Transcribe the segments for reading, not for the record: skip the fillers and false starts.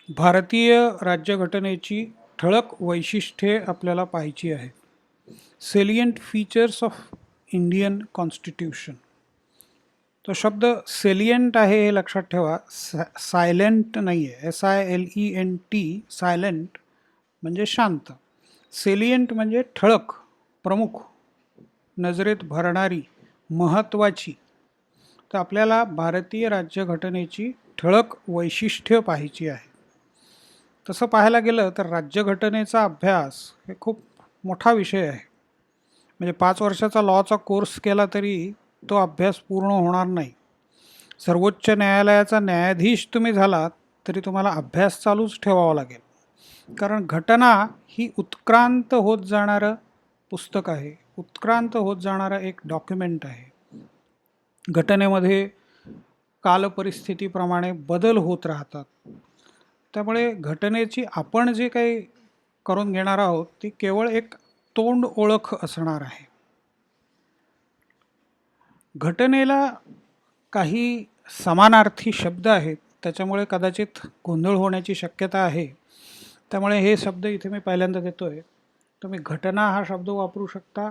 भारतीय राज्यघटनेची ठळक वैशिष्ट्ये आपल्याला पाहायची आहेत. Salient features of Indian constitution. तो शब्द सेलियंट आहे हे लक्षात ठेवा, सायलेंट नाही आहे. SILENT, सायलेंट म्हणजे शांत. सेलियंट म्हणजे ठळक, प्रमुख, नजरेत भरणारी, महत्त्वाची. तर आपल्याला भारतीय राज्यघटनेची ठळक वैशिष्ट्य पाहायची आहे. तसं पाहायला गेलं तर राज्यघटनेचा अभ्यास हे खूप मोठा विषय आहे. म्हणजे 5 वर्षाचा लॉचा कोर्स केला तरी तो अभ्यास पूर्ण होणार नाही. सर्वोच्च न्यायालयाचा न्यायाधीश तुम्ही झालात तरी तुम्हाला अभ्यास चालूच ठेवावा लागेल. कारण घटना ही उत्क्रांत होत जाणारं पुस्तक आहे, उत्क्रांत होत जाणारं एक डॉक्युमेंट आहे. घटनेमध्ये कालपरिस्थितीप्रमाणे बदल होत राहतात. त्यामुळे घटनेची आपण जे काही करून घेणार आहोत ती केवळ एक तोंड ओळख असणार आहे. घटनेला काही समानार्थी शब्द आहेत, त्याच्यामुळे कदाचित गोंधळ होण्याची शक्यता आहे. त्यामुळे हे शब्द इथे मी पहिल्यांदा देतोय. तुम्ही घटना हा शब्द वापरू शकता.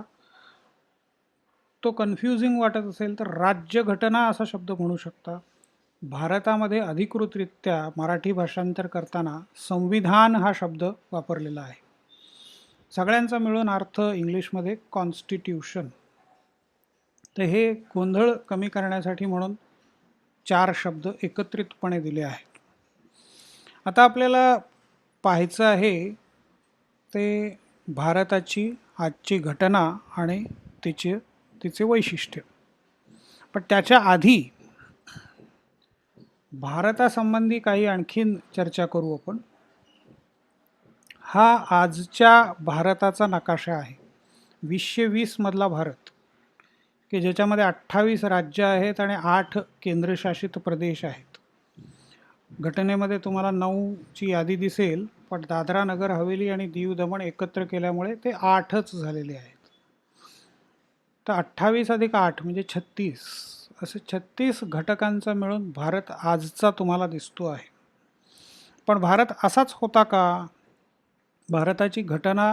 तो कन्फ्युजिंग वाटत असेल तर राज्यघटना असा शब्द म्हणू शकता. भारतामध्ये अधिकृतरित्या मराठी भाषांतर करताना संविधान हा शब्द वापरलेला आहे. सगळ्यांचा मिळून अर्थ इंग्लिशमध्ये कॉन्स्टिट्यूशन. तर हे गोंधळ कमी करण्यासाठी म्हणून 4 शब्द एकत्रितपणे दिले आहेत. आता आपल्याला पाहायचं आहे ते भारताची आजची घटना आणि तिचे वैशिष्ट्य. पण त्याच्या आधी भारतासंबंधी काही आणखीन चर्चा करू आपण. हा आजच्या भारताचा नकाशा आहे, 2020 मधला भारत, की ज्याच्यामध्ये 28 राज्य आहेत आणि 8 केंद्रशासित प्रदेश आहेत. घटनेमध्ये तुम्हाला 9ची यादी दिसेल, पण दादरा नगर हवेली आणि दीव दमण एकत्र केल्यामुळे ते 8च झालेले आहेत. तर 28 अधिक 8 म्हणजे 36, असे 36 घटकांचा मिळून भारत आजचा तुम्हाला दिसतो आहे. पण भारत असाच होता का? भारताची घटना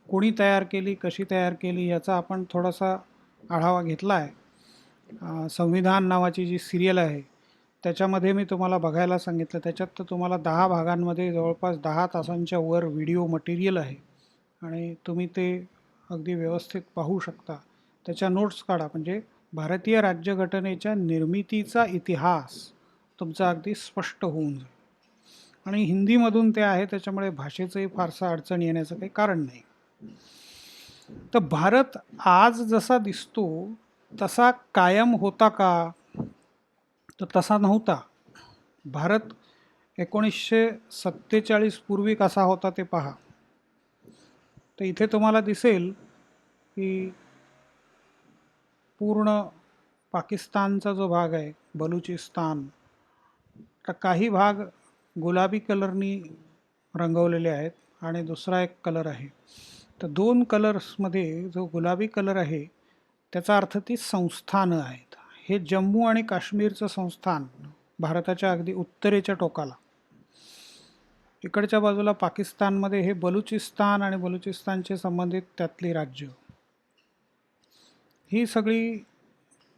कोणी तयार केली, कशी तयार केली याचा आपण थोडासा आढावा घेतला आहे. संविधान नावाची जी सिरियल आहे त्याच्यामध्ये मी तुम्हाला बघायला सांगितलं. त्याच्यात तर तुम्हाला 10 भागांमध्ये जवळपास 10 तासांच्या वर व्हिडिओ मटेरियल आहे आणि तुम्ही ते अगदी व्यवस्थित पाहू शकता. त्याच्या नोट्स काढा, म्हणजे भारतीय राज्यघटनेच्या निर्मितीचा इतिहास तुमचा अगदी स्पष्ट होऊन जाईल. आणि हिंदीमधून ते आहे, त्याच्यामुळे भाषेचंही फारसं अडचण येण्याचं काही कारण नाही. तर भारत आज जसा दिसतो तसा कायम होता का? तर तसा नव्हता. भारत 1947 पूर्वी कसा होता ते पहा. तर इथे तुम्हाला दिसेल की पूर्ण पाकिस्तानचा जो भाग आहे, बलुचिस्तान, तर काही भाग गुलाबी कलरनी रंगवलेले आहेत आणि दुसरा एक कलर आहे. तर 2 कलर्समध्ये जो गुलाबी कलर आहे त्याचा अर्थ ती संस्थानं आहेत. हे जम्मू आणि काश्मीरचं संस्थान भारताच्या अगदी उत्तरेच्या टोकाला. इकडच्या बाजूला पाकिस्तानमध्ये हे बलुचिस्तान आणि बलुचिस्तानचे संबंधित त्यातली राज्य. ही सगळी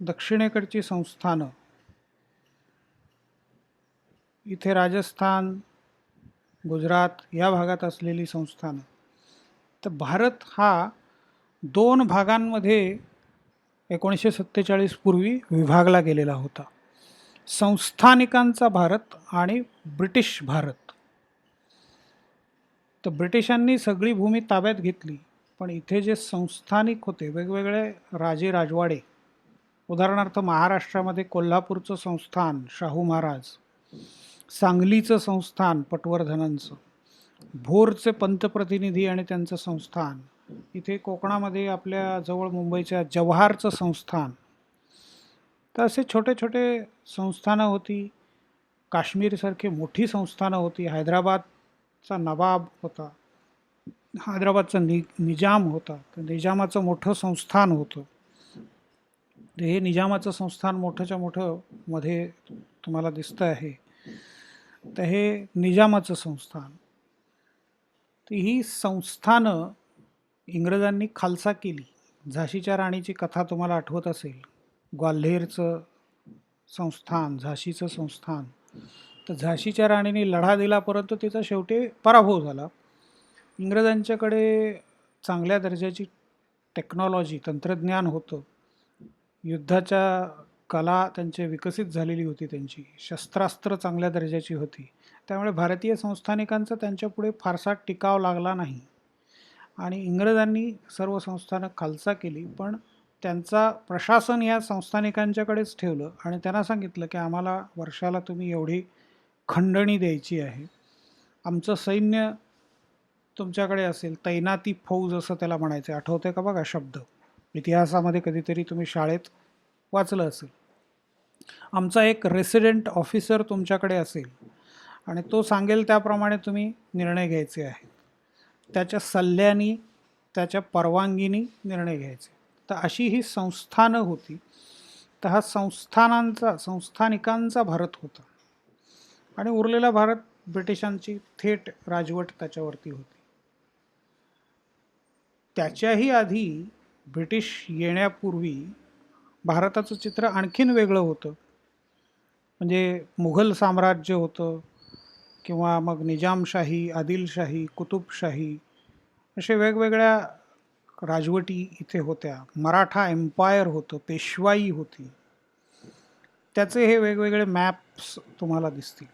दक्षिणेकडची संस्थानं. इथे राजस्थान, गुजरात या भागात असलेली संस्थानं. तर भारत हा 2 भागांमध्ये 1947 पूर्वी विभागला गेलेला होता. संस्थानिकांचा भारत आणि ब्रिटिश भारत. तर ब्रिटिशांनी सगळी भूमी ताब्यात घेतली, पण इथे जे संस्थानिक होते, वेगवेगळे राजे राजवाडे, उदाहरणार्थ महाराष्ट्रामध्ये कोल्हापूरचं संस्थान शाहू महाराज, सांगलीचं संस्थान पटवर्धनांचं, भोरचे पंतप्रतिनिधी आणि त्यांचं संस्थान, इथे कोकणामध्ये आपल्या जवळ मुंबईच्या जव्हारचं संस्थान. तर असे छोटे छोटे संस्थानं होती. काश्मीरसारखी मोठी संस्थानं होती. हैदराबादचा नवाब होता, हैदराबादचा निजाम होता, तर निजामाचं मोठं संस्थान होतं. हे निजामाचं संस्थान मोठंच्या मोठं मध्ये तुम्हाला दिसतं आहे. तर हे निजामाचं संस्थान. तर ही संस्थानं इंग्रजांनी खालसा केली. झाशीच्या राणीची कथा तुम्हाला आठवत असेल. ग्वाल्हेरचं संस्थान, झाशीचं संस्थान. तर झाशीच्या राणीने लढा दिला, परंतु तिचा शेवटी पराभव झाला. इंग्रजांच्याकडे चांगल्या दर्जाची टेक्नॉलॉजी, तंत्रज्ञान होतं. युद्धाच्या कला त्यांची विकसित झालेली होती, त्यांची शस्त्रास्त्र चांगल्या दर्जाची होती. त्यामुळे भारतीय संस्थानिकांचा त्यांच्यापुढे फारसा टिकाव लागला नाही आणि इंग्रजांनी सर्व संस्थानं खालसा केली. पण त्यांचा प्रशासन या संस्थानिकांच्याकडेच ठेवलं आणि त्यांना सांगितलं की आम्हाला वर्षाला तुम्ही एवढी खंडणी द्यायची आहे. आमचं सैन्य तुमच्याकडे असेल, तैनाती फौज असं त्याला म्हणायचं. आठवतंय का बघा शब्द? इतिहासामध्ये कधीतरी तुम्ही शाळेत वाचलं असेल. आमचा एक रेसिडेंट ऑफिसर तुमच्याकडे असेल आणि तो सांगेल त्याप्रमाणे तुम्ही निर्णय घ्यायचे आहेत. त्याच्या सल्ल्याने, त्याच्या परवानगीने निर्णय घ्यायचे. तर अशी ही संस्थानं होती. तर हा संस्थानिकांचा भारत होता आणि उरलेला भारत ब्रिटिशांची थेट राजवट त्याच्यावरती होती. त्याच्याही आधी ब्रिटिश येण्यापूर्वी भारताचं चित्र आणखीन वेगळं होतं. म्हणजे मुघल साम्राज्य होतं किंवा मग निजामशाही, आदिलशाही, कुतुबशाही असे वेगवेगळ्या राजवटी इथे होत्या. मराठा एम्पायर होतं, पेशवाई होती. त्याचे हे वेगवेगळे मॅप्स तुम्हाला दिसतील.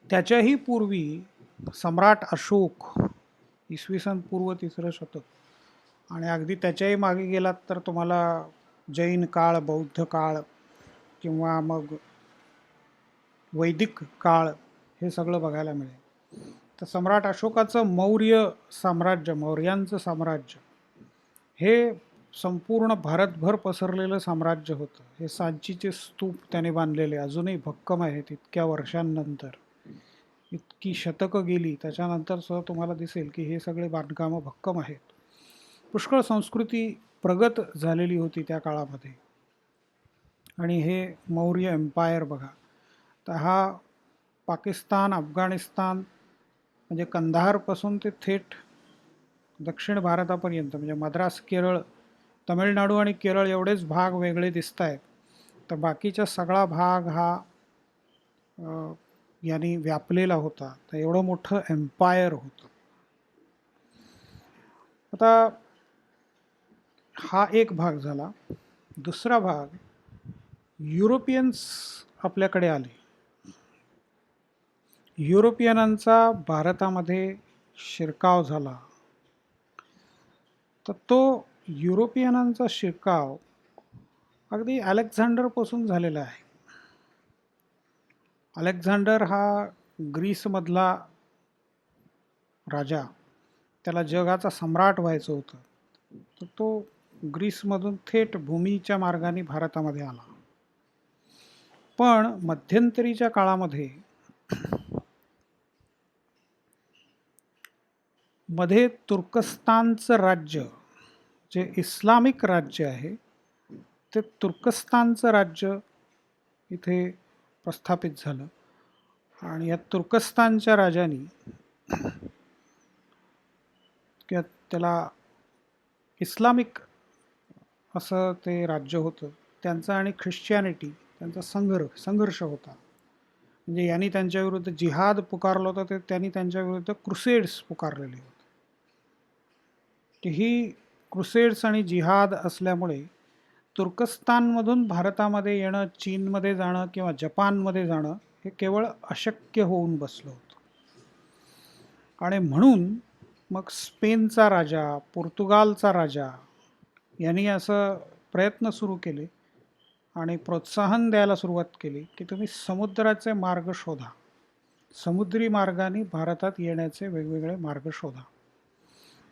त्याच्याही पूर्वी सम्राट अशोक, इसवी सन पूर्व 3रं शतक, आणि अगदी त्याच्याही मागे गेलात तर तुम्हाला जैन काळ, बौद्ध काळ किंवा मग वैदिक काळ हे सगळं बघायला मिळेल. तर सम्राट अशोकाचं मौर्य साम्राज्य, मौर्यांचं साम्राज्य हे संपूर्ण भारतभर पसरलेलं साम्राज्य होतं. हे सांचीचे स्तूप त्याने बांधलेले अजूनही भक्कम आहेत. इतक्या वर्षांनंतर, इतकी शतकं गेली त्याच्यानंतर सुद्धा तुम्हाला दिसेल की हे सगळे बांधकामं भक्कम आहेत. पुष्कळ संस्कृती प्रगत झालेली होती त्या काळामध्ये. आणि हे मौर्य एम्पायर बघा. तर हा पाकिस्तान, अफगाणिस्तान म्हणजे कंदाहारपासून ते थेट दक्षिण भारतापर्यंत, म्हणजे मद्रास, केरळ, तमिळनाडू आणि केरळ एवढेच भाग वेगळे दिसत आहेत. तर बाकीचा सगळा भाग हा यांनी व्यापलेला होता. तर एवढं मोठं एम्पायर होतं. आता हा एक भाग झाला. दुसरा भाग, युरोपियन्स आपल्याकडे आले. युरोपियनांचा भारतामध्ये शिरकाव झाला. तर तो युरोपियनांचा शिरकाव अगदी अलेक्झांडरपासून झालेला आहे. अलेक्झांडर हा ग्रीसमधला राजा, त्याला जगाचा सम्राट व्हायचं होतं. तर तो ग्रीसमधून थेट भूमीच्या मार्गाने भारतामध्ये आला. पण मध्यंतरीच्या काळामध्ये मध्ये तुर्कस्तानचं राज्य, जे इस्लामिक राज्य आहे, ते तुर्कस्तानचं राज्य इथे प्रस्थापित झालं. आणि या तुर्कस्तानच्या राजाने, किंवा त्याला इस्लामिक असं ते राज्य होतं, त्यांचा आणि ख्रिश्चियानिटी त्यांचा संघर्ष होता. म्हणजे यांनी त्यांच्याविरुद्ध जिहाद पुकारलं होतं, ते त्यांनी त्यांच्याविरुद्ध क्रुसेड्स पुकारलेले होते. ही क्रुसेड्स आणि जिहाद असल्यामुळे तुर्कस्तानमधून भारतामध्ये येणं, चीनमध्ये जाणं किंवा जपानमध्ये जाणं हे केवळ अशक्य होऊन बसलं होतं. आणि म्हणून मग स्पेनचा राजा, पोर्तुगालचा राजा यांनी असं प्रयत्न सुरू केले आणि प्रोत्साहन द्यायला सुरुवात केली की तुम्ही समुद्राचे मार्ग शोधा, समुद्री मार्गाने भारतात येण्याचे वेगवेगळे मार्ग शोधा.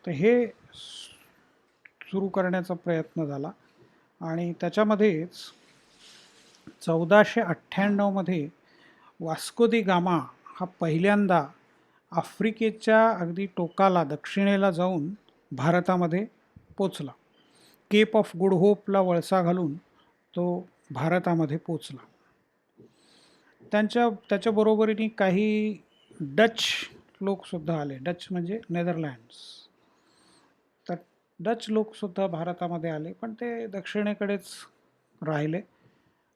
तर हे सुरू करण्याचा प्रयत्न झाला आणि त्याच्यामध्येच 1498मध्ये वास्को दी गामा हा पहिल्यांदा आफ्रिकेच्या अगदी टोकाला, दक्षिणेला जाऊन भारतामध्ये पोचला. केप ऑफ गुड होपला वळसा घालून तो भारतामध्ये पोचला. त्याच्या बरोबरीने काही डच लोकसुद्धा आले. डच म्हणजे नेदरलँड्स. तर डच लोकसुद्धा भारतामध्ये आले, पण ते दक्षिणेकडेच राहिले.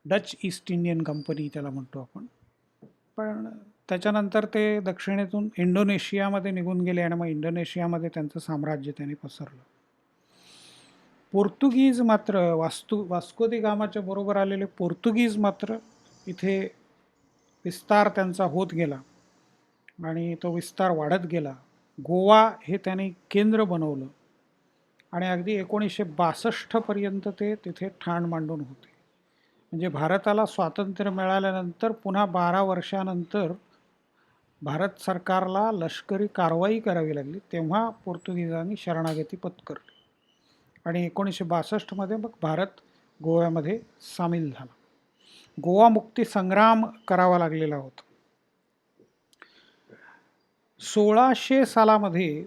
डच ईस्ट इंडियन कंपनी त्याला म्हणतो आपण. पण त्याच्यानंतर ते दक्षिणेतून इंडोनेशियामध्ये निघून गेले आणि मग इंडोनेशियामध्ये त्यांचं साम्राज्य त्यांनी पसरलं. पोर्तुगीज मात्र वास्को दी गामाच्या बरोबर आलेले पोर्तुगीज मात्र इथे विस्तार त्यांचा होत गेला आणि तो विस्तार वाढत गेला. गोवा हे त्यांनी केंद्र बनवलं आणि अगदी 1962 ते तिथे ठाण मांडून होते. म्हणजे भारताला स्वातंत्र्य मिळाल्यानंतर पुन्हा 12 वर्षानंतर भारत सरकारला लष्करी कारवाई करावी लागली, तेव्हा पोर्तुगीजांनी शरणागती पत्करली आणि 1962 मग भारत गोव्यामध्ये सामील झाला. गोवा मुक्ती संग्राम करावा लागलेला होता. 1600 सालामध्ये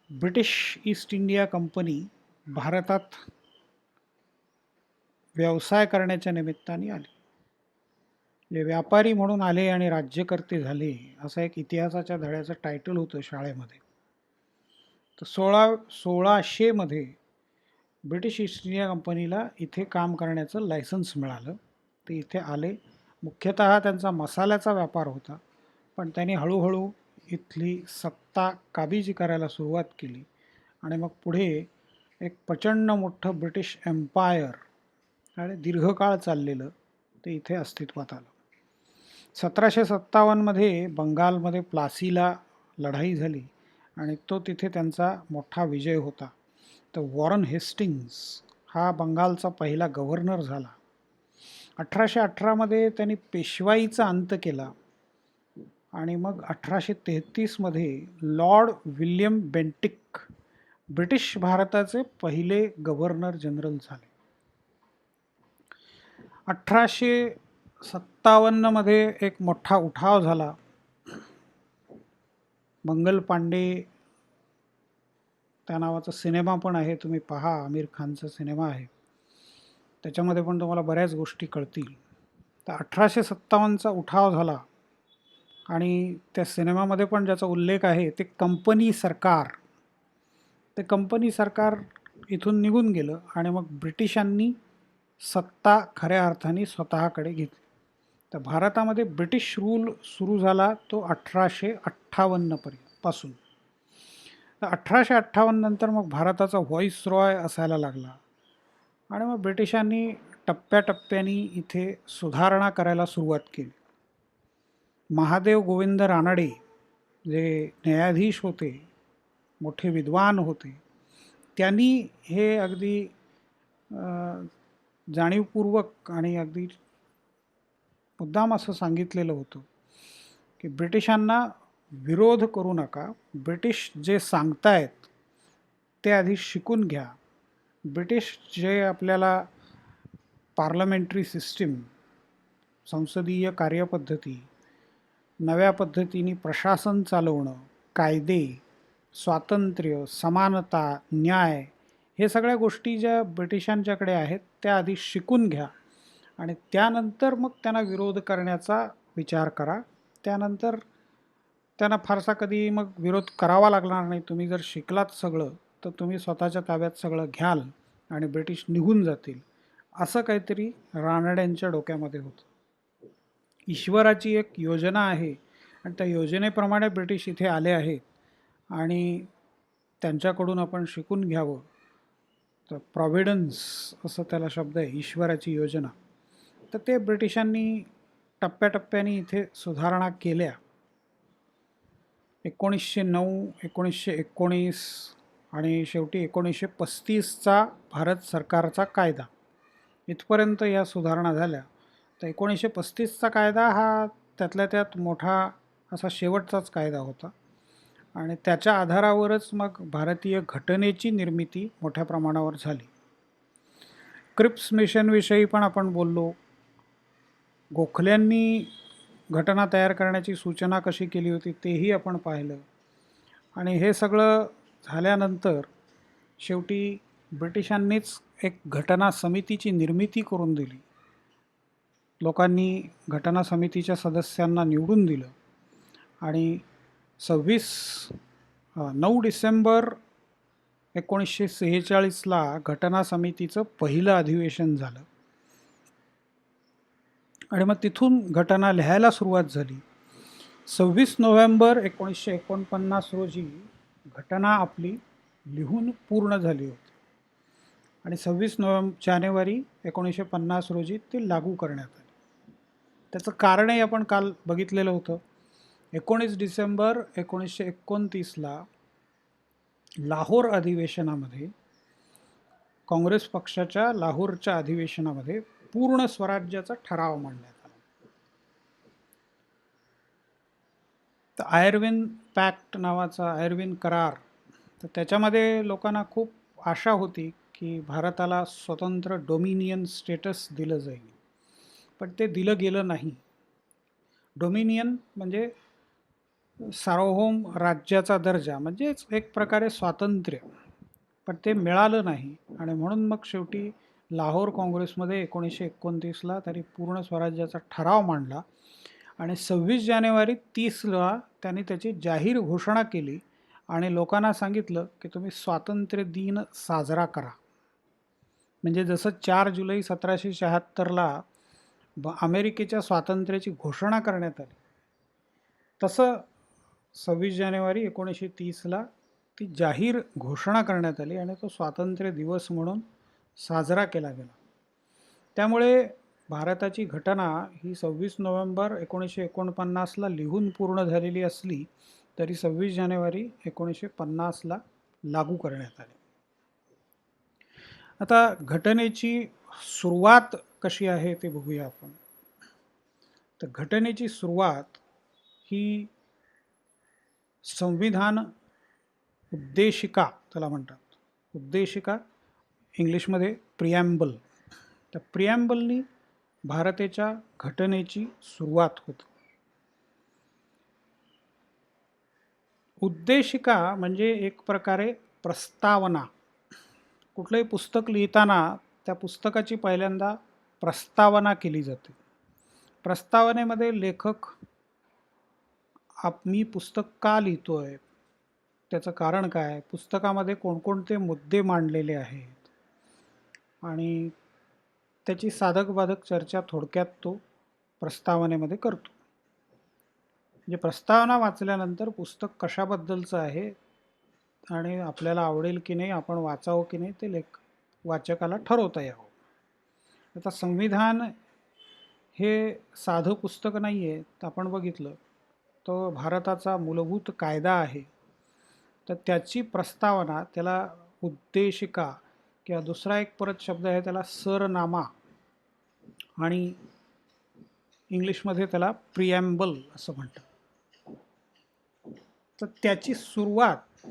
ब्रिटिश ईस्ट इंडिया कंपनी भारतात व्यवसाय करण्याच्या निमित्ताने आले. म्हणजे व्यापारी म्हणून आले आणि राज्यकर्ते झाले, असं एक इतिहासाच्या धड्याचं टायटल होतं शाळेमध्ये. तर 1600 ब्रिटिश ईस्ट इंडिया कंपनीला इथे काम करण्याचं लायसन्स मिळालं. ते इथे आले. मुख्यतः त्यांचा मसाल्याचा व्यापार होता, पण त्यांनी हळूहळू इथली सत्ता काबीज करायला सुरुवात केली आणि मग पुढे एक प्रचंड मोठं ब्रिटिश एम्पायर आणि दीर्घकाळ चाललेलं ते इथे अस्तित्वात आलं. 1757 बंगालमध्ये प्लासीला लढाई झाली आणि तो तिथे त्यांचा मोठा विजय होता. तर वॉरन हेस्टिंग्स हा बंगालचा पहिला गव्हर्नर झाला. 1818 त्यांनी पेशवाईचा अंत केला आणि मग 1833 लॉर्ड विल्यम बेंटिक ब्रिटिश भारताचे पहिले गव्हर्नर जनरल झाले. 1857 एक मोठा उठाव झाला. मंगल पांडे त्या नावाचा सिनेमा पण आहे, तुम्ही पहा, आमिर खानचा सिनेमा आहे, त्याच्यामध्ये पण तुम्हाला बऱ्याच गोष्टी कळतील. तर 1857चा उठाव झाला आणि त्या सिनेमामध्ये पण ज्याचा उल्लेख आहे ते कंपनी सरकार इथून निघून गेलं आणि मग ब्रिटिशांनी सत्ता खऱ्या अर्थाने स्वतःकडे घेतली. तर भारतामध्ये ब्रिटिश रूल सुरू झाला तो 1858 पासून. तर 1858 नंतर मग भारताचा व्हॉइस रॉय असायला लागला आणि मग ब्रिटिशांनी टप्प्याटप्प्याने इथे सुधारणा करायला सुरुवात केली. महादेव गोविंद रानडे जे न्यायाधीश होते, मोठे विद्वान होते, त्यांनी हे अगदी जाणीवपूर्वक आणि अगदी मुद्दाम असं सांगितलेलं होतं की ब्रिटिशांना विरोध करू नका, ब्रिटिश जे सांगतायत ते आधी शिकून घ्या. ब्रिटिश जे आपल्याला पार्लमेंटरी सिस्टीम, संसदीय कार्यपद्धती, नव्या पद्धतीने प्रशासन चालवणं, कायदे, स्वातंत्र्य, समानता, न्याय, हे सगळ्या गोष्टी ज्या ब्रिटिशांच्याकडे आहेत त्या आधी शिकून घ्या आणि त्यानंतर मग त्यांना विरोध करण्याचा विचार करा. त्यानंतर त्यांना फारसा कधी मग विरोध करावा लागणार नाही. तुम्ही जर शिकलात सगळं तर तुम्ही स्वतःच्या ताब्यात सगळं घ्याल आणि ब्रिटिश निघून जातील, असं काहीतरी रानड्यांच्या डोक्यामध्ये होतं. ईश्वराची एक योजना आहे आणि त्या योजनेप्रमाणे ब्रिटिश इथे आले आहेत आणि त्यांच्याकडून आपण शिकून घ्यावं. तर प्रॉव्हिडन्स असं त्याला शब्द आहे, ईश्वराची योजना. तर ते ब्रिटिशांनी टप्प्याटप्प्याने इथे सुधारणा केल्या. 1909, 1919 आणि शेवटी 1935चा भारत सरकारचा कायदा, इथपर्यंत या सुधारणा झाल्या. तर 1935चा कायदा हा त्यातल्या त्यात मोठा असा शेवटचाच कायदा होता आणि त्याच्या आधारावरच मग भारतीय घटनेची निर्मिती मोठ्या प्रमाणावर झाली. क्रिप्स मिशनविषयी पण आपण बोललो. गोखल्यांनी घटना तयार करण्याची सूचना कशी केली होती तेही आपण पाहिलं. आणि हे सगळं झाल्यानंतर शेवटी ब्रिटिशांनीच एक घटना समितीची निर्मिती करून दिली लोकांनी घटना समितीच्या सदस्यांना निवडून दिलं आणि 9 डिसेंबर 1946ला घटना समितीचं पहिलं अधिवेशन झालं आणि मग तिथून घटना लिहायला सुरुवात झाली. 26 नोव्हेंबर 1949 रोजी घटना आपली लिहून पूर्ण झाली होती आणि 26 जानेवारी 1950 रोजी ती लागू करण्यात आली. त्याचं कारणही आपण काल बघितलेलं होतं. 19 डिसेंबर 1929ला लाहोर अधिवेशनामध्ये, काँग्रेस पक्षाच्या लाहोरच्या अधिवेशनामध्ये पूर्ण स्वराज्याचा ठराव मांडण्यात आला. तर आयर्विन पॅक्ट नावाचा, आयर्विन करार, तर त्याच्यामध्ये लोकांना खूप आशा होती की भारताला स्वतंत्र डोमिनियन स्टेटस दिलं जाईल, पण ते दिलं गेलं नाही. डोमिनियन म्हणजे सार्वभौम राज्याचा दर्जा, म्हणजेच एक प्रकारे स्वातंत्र्य, पण ते मिळालं नाही आणि म्हणून मग शेवटी लाहोर काँग्रेसमध्ये 1929ला त्यांनी पूर्ण स्वराज्याचा ठराव मांडला आणि 26 जानेवारी 30ला त्यांनी त्याची जाहीर घोषणा केली आणि लोकांना सांगितलं की तुम्ही स्वातंत्र्य दिन साजरा करा. म्हणजे जसं 4 जुलै 1776ला अमेरिकेच्या स्वातंत्र्याची घोषणा करण्यात आली, तसं 26 जानेवारी 1930ला ती जाहीर घोषणा करण्यात आली आणि तो स्वातंत्र्य दिवस म्हणून साजरा केला गेला. त्यामुळे भारताची घटना ही 26 नोव्हेंबर 1949ला लिहून पूर्ण झालेली असली तरी 26 जानेवारी 1950ला लागू करण्यात आली. आता घटनेची सुरुवात कशी आहे ते बघूया आपण. तर घटनेची सुरुवात ही संविधान उद्देशिका त्याला म्हणतात. उद्देशिका इंग्लिशमध्ये प्रिॲम्बल. त्या प्रिॲम्बलनी भारताच्या घटनेची सुरुवात होते. उद्देशिका म्हणजे एक प्रकारे प्रस्तावना. कुठलंही पुस्तक लिहिताना त्या पुस्तकाची पहिल्यांदा प्रस्तावना केली जाते. प्रस्तावनेमध्ये लेखक मी पुस्तक का लिहितोय, त्याचं कारण काय, पुस्तकामध्ये कोणकोणते मुद्दे मांडलेले आहेत आणि त्याची साधक बाधक चर्चा थोडक्यात तो प्रस्तावनेमध्ये करतो. म्हणजे प्रस्तावना वाचल्यानंतर पुस्तक कशाबद्दलचं आहे आणि आपल्याला आवडेल की नाही, आपण वाचावं की नाही, ते वाचकाला ठरवता यावं. आता संविधान हे साधं पुस्तक नाही आहे. तर आपण बघितलं तो भारताचा मूलभूत कायदा आहे. तर त्याची प्रस्तावना, त्याला उद्देशिका किंवा दुसरा एक परत शब्द आहे त्याला सरनामा आणि इंग्लिशमध्ये त्याला प्रिॲम्बल असं म्हणतात. तर त्याची सुरुवात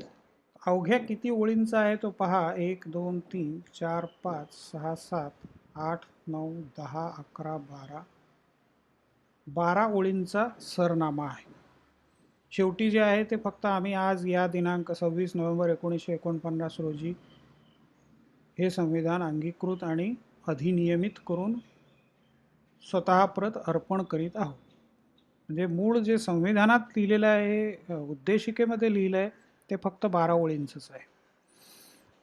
अवघ्या किती ओळींचा आहे तो पहा. 1 2 3 4 5 6 7 8 9 10 11 12 ओळींचा सरनामा आहे. शेवटी जे आहे ते फक्त आम्ही आज या दिनांक 26 नोव्हेंबर 1949 रोजी हे संविधान अंगीकृत आणि अधिनियमित करून स्वतः प्रत अर्पण करीत आहोत. म्हणजे मूळ जे संविधानात लिहिलेलं आहे, उद्देशिकेमध्ये लिहिलं आहे, ते फक्त 12 ओळींचंच आहे.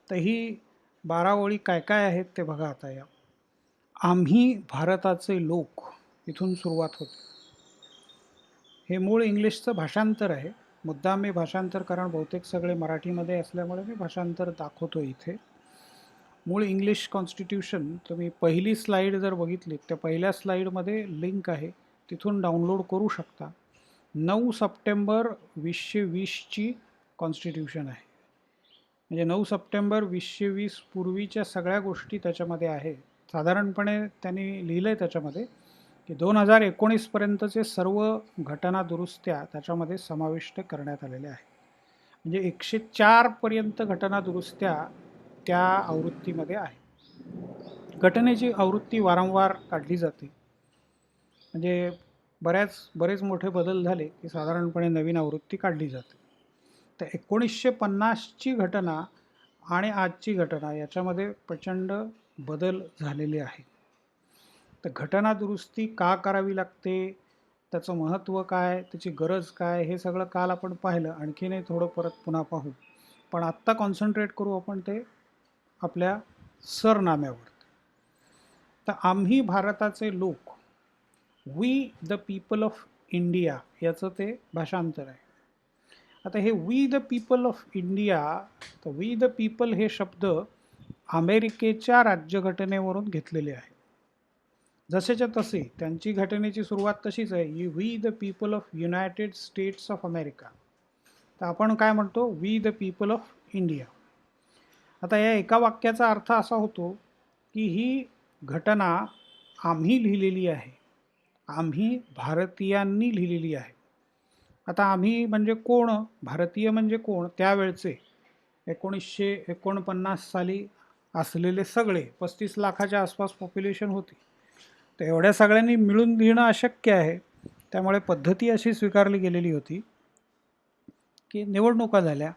तर ही 12 ओळी काय काय आहेत ते बघा आता. या आम्ही भारताचे लोक, इथून सुरुवात होते. हे मूळ इंग्लिशचं भाषांतर आहे. मुद्दाम मी भाषांतर, कारण बहुतेक सगळे मराठीमध्ये असल्यामुळे मी भाषांतर दाखवतो इथे. मूळ इंग्लिश कॉन्स्टिट्यूशन तुम्ही पहिली स्लाईड जर बघितली, त्या पहिल्या स्लाईडमध्ये लिंक आहे, तिथून डाउनलोड करू शकता. 9 सप्टेंबर 2020ची कॉन्स्टिट्यूशन आहे. म्हणजे 9 सप्टेंबर 2020 पूर्वीच्या सगळ्या गोष्टी त्याच्यामध्ये आहेत. साधारणपणे त्यांनी लिहिलं आहे त्याच्यामध्ये की 2019पर्यंतचे सर्व घटना दुरुस्त्या त्याच्यामध्ये समाविष्ट करण्यात आलेल्या आहेत. म्हणजे 104पर्यंत घटना दुरुस्त्या त्या आवृत्तीमध्ये आहे. घटनेची आवृत्ती वारंवार काढली जाते. म्हणजे बरेच मोठे बदल झाले की साधारणपणे नवीन आवृत्ती काढली जाते. तर 1950ची घटना आणि आजची घटना याच्यामध्ये प्रचंड बदल झालेले आहे. तर घटना दुरुस्ती का करावी लागते, त्याचं महत्त्व काय, त्याची गरज काय, हे सगळं काल आपण पाहिलं. आणखीनही थोडं परत पुन्हा पाहू. पण आत्ता कॉन्सन्ट्रेट करू आपण ते आपल्या सरनाम्यावर. तर आम्ही भारताचे लोक, we the people of India, याचं ते भाषांतर आहे. आता हे we the people of India, तर वी द पीपल हे शब्द अमेरिकेच्या राज्यघटनेवरून घेतलेले आहे. जसेच्या तसे त्यांची घटनेची सुरुवात तशीच आहे, we the people of United States of America. तर आपण काय म्हणतो, we the people of India. आता या एका वाक्याचा अर्थ असा होतो की ही घटना आम्ही लिहिलेली आहे, आम्ही भारतीयांनी लिहिलेली आहे. आता आम्ही म्हणजे कोण, भारतीय म्हणजे कोण, त्यावेळचे 1949 साली असलेले सगळे 35 लाखाच्या आसपास पॉप्युलेशन होती. तर एवढ्या सगळ्यांनी मिळून लिहिणं अशक्य आहे. त्यामुळे पद्धती अशी स्वीकारली गेलेली होती की निवडणुका झाल्या.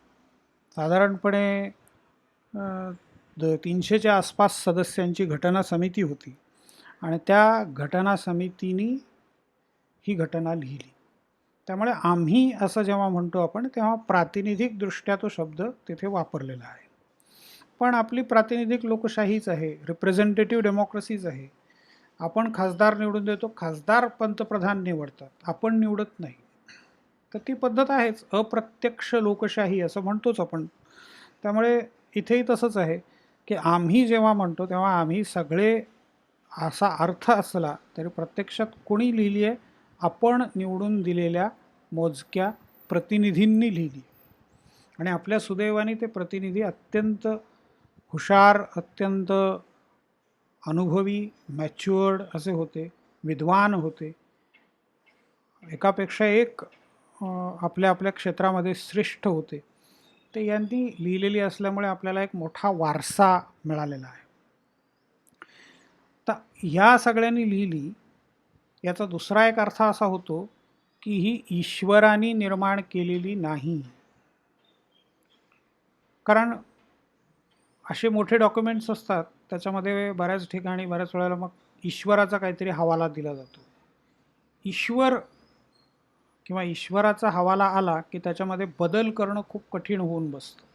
साधारणपणे 300च्या आसपास सदस्यांची घटना समिती होती आणि त्या घटना समितीनी ही घटना लिहिली. त्यामुळे आम्ही असं जेव्हा म्हणतो आपण, तेव्हा प्रातिनिधिकदृष्ट्या तो शब्द तिथे वापरलेला आहे. पण आपली प्रातिनिधिक लोकशाहीच आहे, रिप्रेझेंटेटिव्ह डेमोक्रेसीज आहे. आपण खासदार निवडून देतो, खासदार पंतप्रधान निवडतात, आपण निवडत नाही. तर ती पद्धत आहेच, अप्रत्यक्ष लोकशाही असं म्हणतोच आपण. त्यामुळे इथेही तसंच आहे की आम्ही जेव्हा म्हणतो तेव्हा आम्ही सगळे असा अर्थ असला तरी प्रत्यक्षात कोणी लिहिली आहे, आपण निवडून दिलेल्या मोजक्या प्रतिनिधींनी लिहिली. आणि आपल्या सुदैवाने ते प्रतिनिधी अत्यंत हुशार, अत्यंत अनुभवी, मॅच्युअर्ड असे होते, विद्वान होते, एकापेक्षा एक आपल्या आपल्या क्षेत्रामध्ये श्रेष्ठ होते. ते यांनी लिहिलेली असल्यामुळे आपल्याला एक मोठा वारसा मिळालेला आहे. तर ह्या सगळ्यांनी लिहिली याचा दुसरा एक अर्थ असा होतो की ही ईश्वराने निर्माण केलेली नाही. कारण असे मोठे डॉक्युमेंट्स असतात त्याच्यामध्ये बऱ्याच ठिकाणी बऱ्याच वेळेला मग ईश्वराचा काहीतरी हवाला दिला जातो. ईश्वर किंवा ईश्वराचा हवाला आला की त्याच्यामध्ये बदल करणं खूप कठीण होऊन बसतं.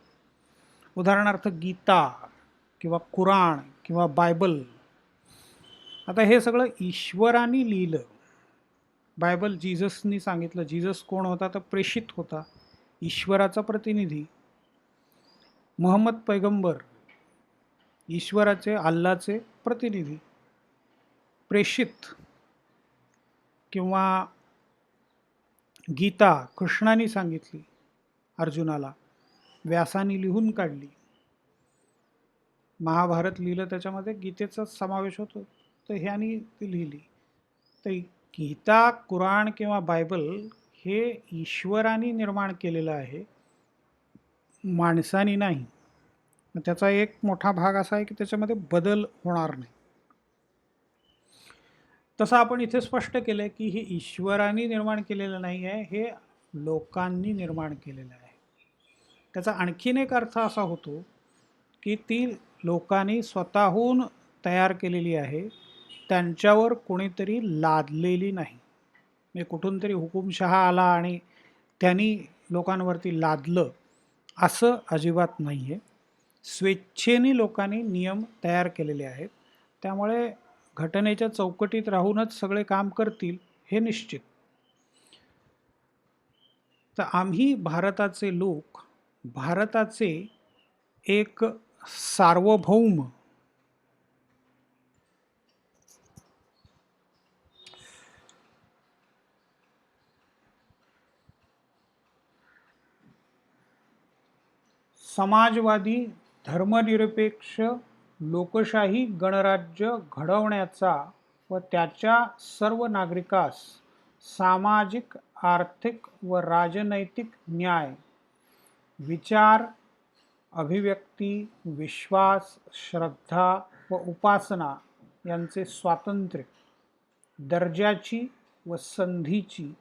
उदाहरणार्थ गीता किंवा कुराण किंवा बायबल, आता हे सगळं ईश्वराने लिहिलं. बायबल जीजसनी सांगितलं. जीजस कोण होता, तर प्रेषित होता, ईश्वराचा प्रतिनिधी. मोहम्मद पैगंबर ईश्वराचे, अल्लाचे प्रतिनिधी, प्रेषित. किंवा गीता कृष्णाने सांगितली अर्जुनाला, व्यासाने लिहून काढली. महाभारत लिहिलं त्याच्यामध्ये गीतेचाच समावेश होतो, तर ह्यानी ती लिहिली. तर गीता, कुराण किंवा बायबल हे ईश्वराने निर्माण केलेलं आहे, माणसानी नाही. त्याचा एक मोठा भाग असा आहे की त्याच्यामध्ये बदल होणार नाही. तसं आपण इथे स्पष्ट केलं की हे ईश्वराने निर्माण केलेलं नाही आहे, हे लोकांनी निर्माण केलेलं आहे. त्याचा आणखीन एक अर्थ असा होतो की ती लोकांनी स्वतःहून तयार केलेली आहे, त्यांच्यावर कोणीतरी लादलेली नाही. म्हणजे कुठून तरी हुकुमशहा आला आणि त्यांनी लोकांवरती लादलं असं अजिबात नाही आहे. स्वेच्छेने लोकांनी नियम तयार केलेले आहेत. त्यामुळे घटनेच्या चौकटीत राहूनच सगळे काम करतील हे निश्चित. तर आम्ही भारताचे लोक, भारताचे एक सार्वभौम समाजवादी धर्मनिरपेक्ष लोकशाही गणराज्य घडवण्याचा व त्याच्या सर्व नागरिकास सामाजिक, आर्थिक व राजनैतिक न्याय, विचार, अभिव्यक्ती, विश्वास, श्रद्धा व उपासना यांचे स्वातंत्र्य, दर्जाची व संधीची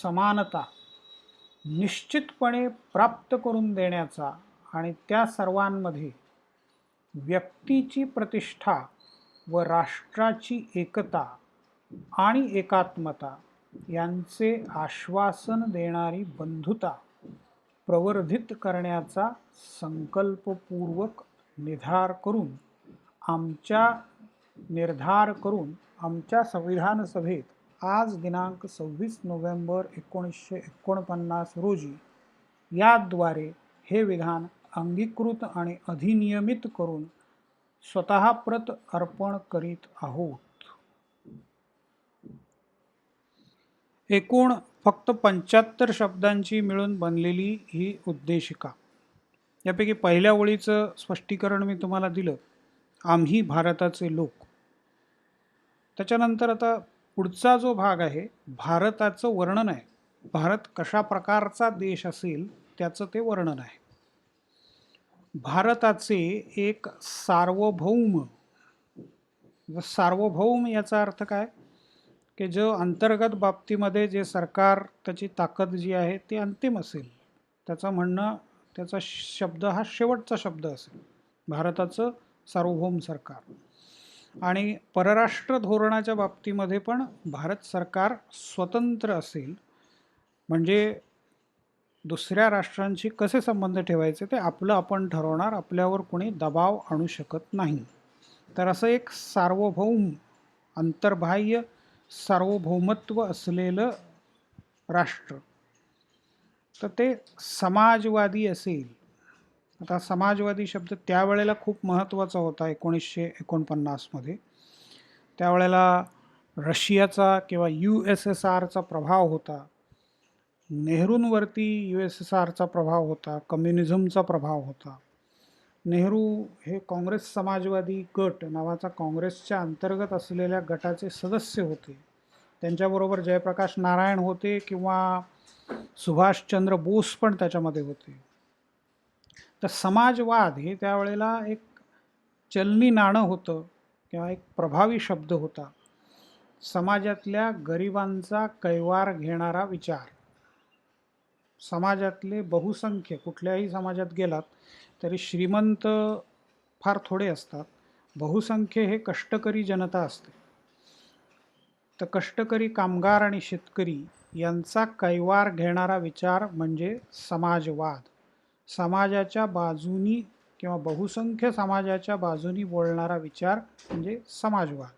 समानता निश्चितपणे प्राप्त करून देण्याचा आणि त्या सर्वांमध्ये व्यक्तीची प्रतिष्ठा व राष्ट्राची एकता आणि एकात्मता यांचे आश्वासन देणारी बंधुता प्रवर्धित करण्याचा संकल्पपूर्वक निर्धार करून आमच्या संविधान सभेत आज दिनांक 26 नोव्हेंबर 1949 रोजी याद्वारे हे विधान अंगीकृत आणि अधिनियमित करून स्वतः प्रत अर्पण करीत आहोत. एकूण फक्त 75 शब्दांची मिळून बनलेली ही उद्देशिका. यापैकी पहिल्या ओळीचं स्पष्टीकरण मी तुम्हाला दिलं, आम्ही भारताचे लोक. त्याच्यानंतर आता पुढचा जो भाग आहे भारताचं वर्णन आहे. भारत कशा प्रकारचा देश असेल त्याचं ते वर्णन आहे. भारताचे एक सार्वभौम याचा अर्थ काय की जो अंतर्गत बाबतीमध्ये जे सरकार त्याची ताकद जी आहे ती अंतिम असेल, त्याचं म्हणणं त्याचा शब्द हा शेवटचा शब्द असेल, भारताचं सार्वभौम सरकार. आणि परराष्ट्र धोरणाच्या बाबतीमध्ये पण भारत सरकार स्वतंत्र असेल, म्हणजे दुसऱ्या राष्ट्रांशी कसे संबंध ठेवायचे ते आपलं आपण ठरवणार, आपल्यावर कोणी दबाव आणू शकत नाही. तर असं एक सार्वभौम अंतर्बाह्य सार्वभौमत्व असलेलं राष्ट्र. तर ते समाजवादी असेल. आता समाजवादी शब्द त्यावेळेला खूप महत्त्वाचा होता 1949 मध्ये. त्यावेळेला रशियाचा किंवा USSRचा प्रभाव होता, नेहरूंवरती USSRचा प्रभाव होता, कम्युनिझमचा प्रभाव होता. नेहरू हे काँग्रेस समाजवादी गट नावाचा काँग्रेसच्या अंतर्गत असलेल्या गटाचे सदस्य होते. त्यांच्याबरोबर जयप्रकाश नारायण होते किंवा सुभाषचंद्र बोस पण त्याच्यामध्ये होते. तर समाजवाद हे त्यावेळेला एक चलनी नाणं होतं किंवा एक प्रभावी शब्द होता. समाजातल्या गरिबांचा कैवार घेणारा विचार. समाजातले बहुसंख्य कुठल्याही समाजात गेलात तरी श्रीमंत फार थोडे असतात, बहुसंख्य हे कष्टकरी जनता असते. तर कष्टकरी कामगार आणि शेतकरी यांचा कैवार घेणारा विचार म्हणजे समाजवाद. समाजाच्या बाजूनी किंवा बहुसंख्य समाजाच्या बाजूनी बोलणारा विचार म्हणजे समाजवाद.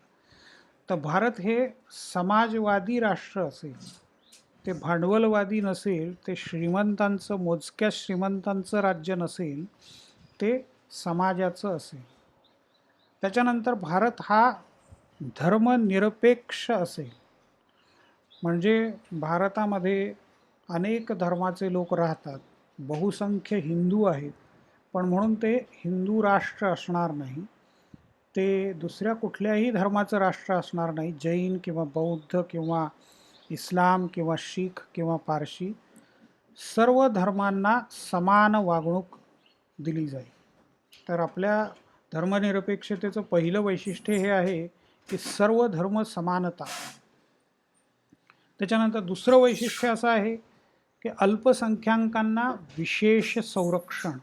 तर भारत हे समाजवादी राष्ट्र असेल, ते भांडवलवादी नसेल, ते श्रीमंतांचं मोजक्या श्रीमंतांचं राज्य नसेल, ते समाजाचं असेल. त्याच्यानंतर भारत हा धर्मनिरपेक्ष असेल, म्हणजे भारतामध्ये अनेक धर्माचे लोक राहतात, बहुसंख्य हिंदू आहेत, पण म्हणून ते हिंदू राष्ट्र असणार नाही, ते दुसऱ्या कुठल्याही धर्माचं राष्ट्र असणार नाही, जैन किंवा बौद्ध किंवा इस्लाम किंवा शीख किंवा पारशी, सर्व धर्मांना समान वागणूक दिली जाईल. तर आपल्या धर्मनिरपेक्षतेचं पहिलं वैशिष्ट्य हे आहे की सर्व धर्म समानता. त्याच्यानंतर दुसरं वैशिष्ट्य असं आहे की अल्पसंख्याकांना विशेष संरक्षण.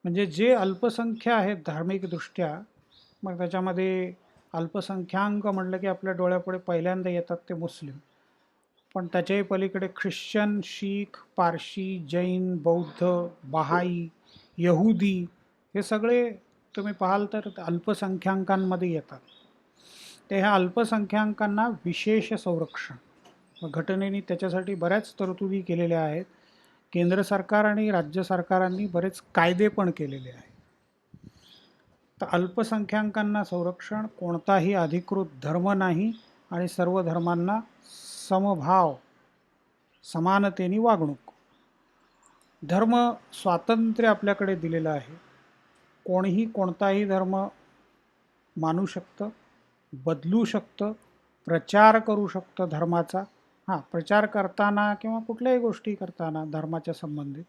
म्हणजे जे अल्पसंख्य आहेत धार्मिकदृष्ट्या, मग त्याच्यामध्ये अल्पसंख्याक म्हटलं की आपल्या डोळ्यापुढे पहिल्यांदा येतात ते मुस्लिम, पण त्याच्याही पलीकडे ख्रिश्चन, शीख, पारशी, जैन, बौद्ध, बहाई, यहुदी हे सगळे तुम्ही पाहाल तर अल्पसंख्याकांमध्ये येतात. ते ह्या अल्पसंख्याकांना विशेष संरक्षण घटनेने त्याच्यासाठी बऱ्याच तरतुदी केलेल्या आहेत. केंद्र सरकार आणि राज्य सरकारांनी बरेच कायदे पण केलेले आहेत. तर अल्पसंख्याकांना संरक्षण, कोणताही अधिकृत धर्म नाही आणि सर्व धर्मांना समभाव, समानतेने वागणूक. धर्म स्वातंत्र्य आपल्याकडे दिलेलं आहे. कोणीही कोणताही धर्म मानू शकतं, बदलू शकतं, प्रचार करू शकतं धर्माचा. हां, प्रचार करताना किंवा कुठल्याही गोष्टी करताना धर्माच्या संबंधित